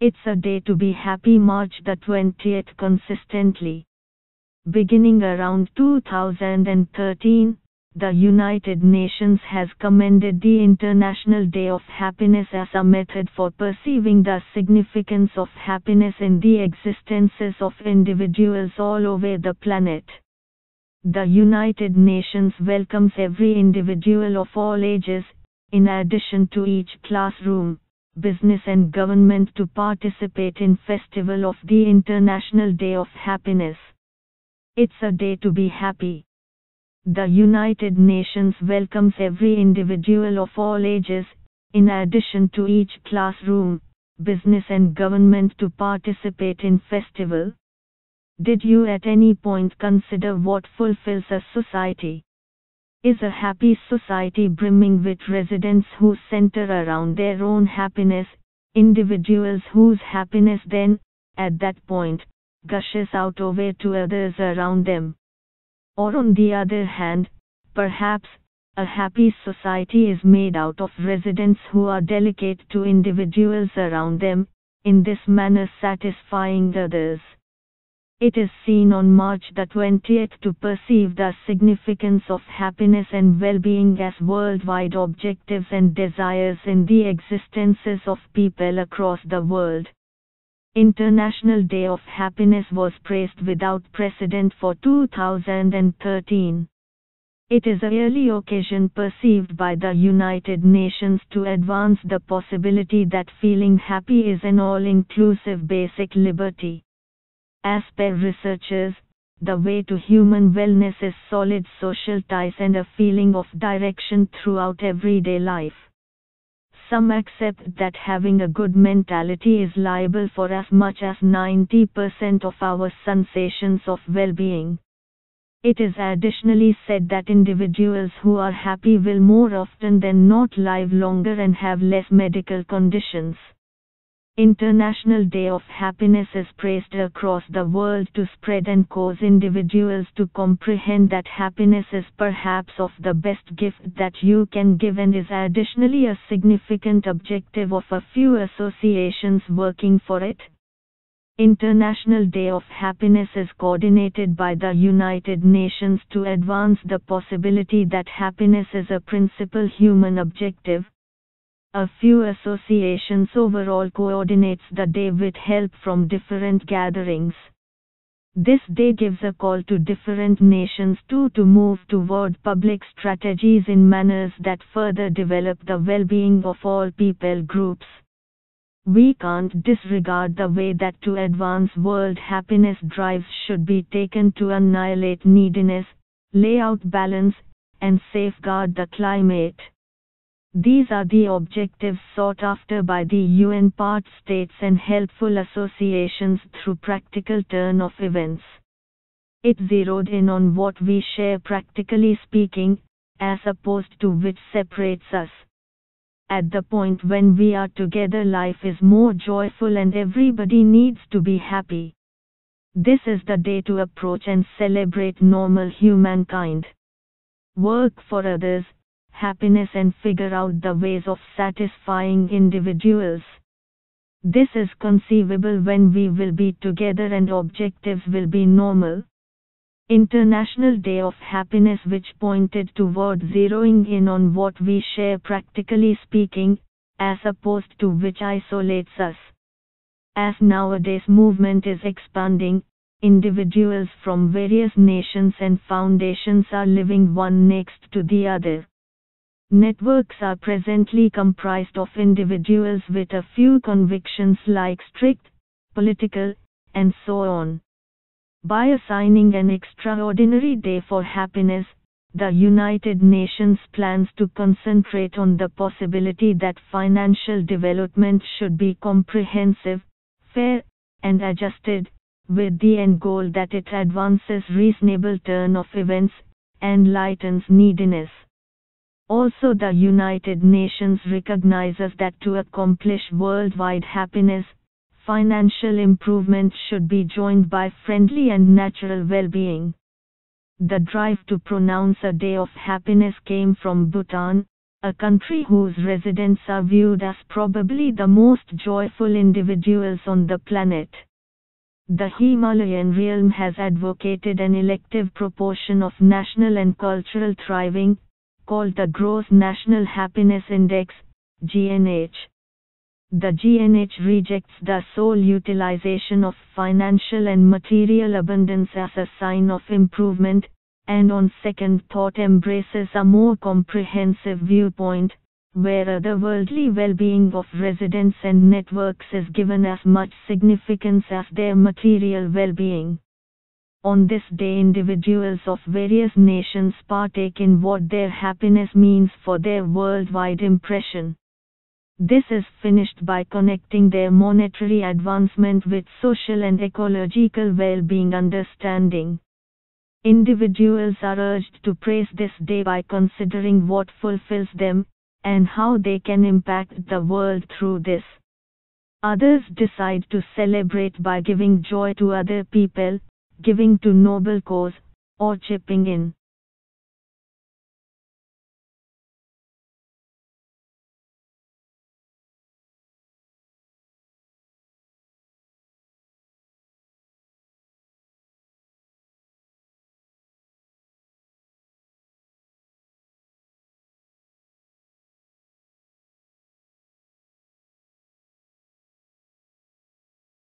It's a day to be happy. March the 20th. Consistently. Beginning around 2013, the United Nations has commended the International Day of Happiness as a method for perceiving the significance of happiness in the existences of individuals all over the planet. The United Nations welcomes every individual of all ages, in addition to each classroom, business and government, to participate in Festival of the International Day of Happiness. It's a day to be happy. The United Nations welcomes every individual of all ages, in addition to each classroom, business and government, to participate in festival. Did you at any point consider what fulfills a society? Is a happy society brimming with residents who center around their own happiness, individuals whose happiness then, at that point, gushes out over to others around them? Or on the other hand, perhaps, a happy society is made out of residents who are delicate to individuals around them, in this manner satisfying others. It is seen on March the 20th to perceive the significance of happiness and well-being as worldwide objectives and desires in the existences of people across the world. International Day of Happiness was praised without precedent for 2013. It is a yearly occasion perceived by the United Nations to advance the possibility that feeling happy is an all-inclusive basic liberty. As per researchers, the way to human wellness is solid social ties and a feeling of direction throughout everyday life. Some accept that having a good mentality is liable for as much as 90% of our sensations of well-being. It is additionally said that individuals who are happy will more often than not live longer and have less medical conditions. International Day of Happiness is praised across the world to spread and cause individuals to comprehend that happiness is perhaps of the best gift that you can give, and is additionally a significant objective of a few associations working for it. International Day of Happiness is coordinated by the United Nations to advance the possibility that happiness is a principal human objective. A few associations overall coordinates the day with help from different gatherings. This day gives a call to different nations to move toward public strategies in manners that further develop the well-being of all people groups. We can't disregard the way that to advance world happiness drives should be taken to annihilate neediness, lay out balance, and safeguard the climate. These are the objectives sought after by the UN part states and helpful associations through practical turn of events. It zeroed in on what we share, practically speaking, as opposed to which separates us. At the point when we are together, life is more joyful and everybody needs to be happy. This is the day to approach and celebrate normal humankind. Work for others, happiness, and figure out the ways of satisfying individuals. This is conceivable when we will be together and objectives will be normal. International Day of Happiness, which pointed toward zeroing in on what we share, practically speaking, as opposed to which isolates us. As nowadays movement is expanding, individuals from various nations and foundations are living one next to the other. Networks are presently comprised of individuals with a few convictions like strict, political, and so on. By assigning an extraordinary day for happiness, the United Nations plans to concentrate on the possibility that financial development should be comprehensive, fair, and adjusted, with the end goal that it advances reasonable turn of events, and lightens neediness. Also, the United Nations recognizes that to accomplish worldwide happiness, financial improvement should be joined by friendly and natural well-being. The drive to pronounce a day of happiness came from Bhutan, a country whose residents are viewed as probably the most joyful individuals on the planet. The Himalayan Realm has advocated an elective proportion of national and cultural thriving, called the Gross National Happiness Index, GNH. The GNH rejects the sole utilization of financial and material abundance as a sign of improvement, and on second thought embraces a more comprehensive viewpoint, where otherworldly well-being of residents and networks is given as much significance as their material well-being. On this day, individuals of various nations partake in what their happiness means for their worldwide impression. This is finished by connecting their monetary advancement with social and ecological well-being understanding. Individuals are urged to praise this day by considering what fulfills them, and how they can impact the world through this. Others decide to celebrate by giving joy to other people, giving to noble cause, or chipping in.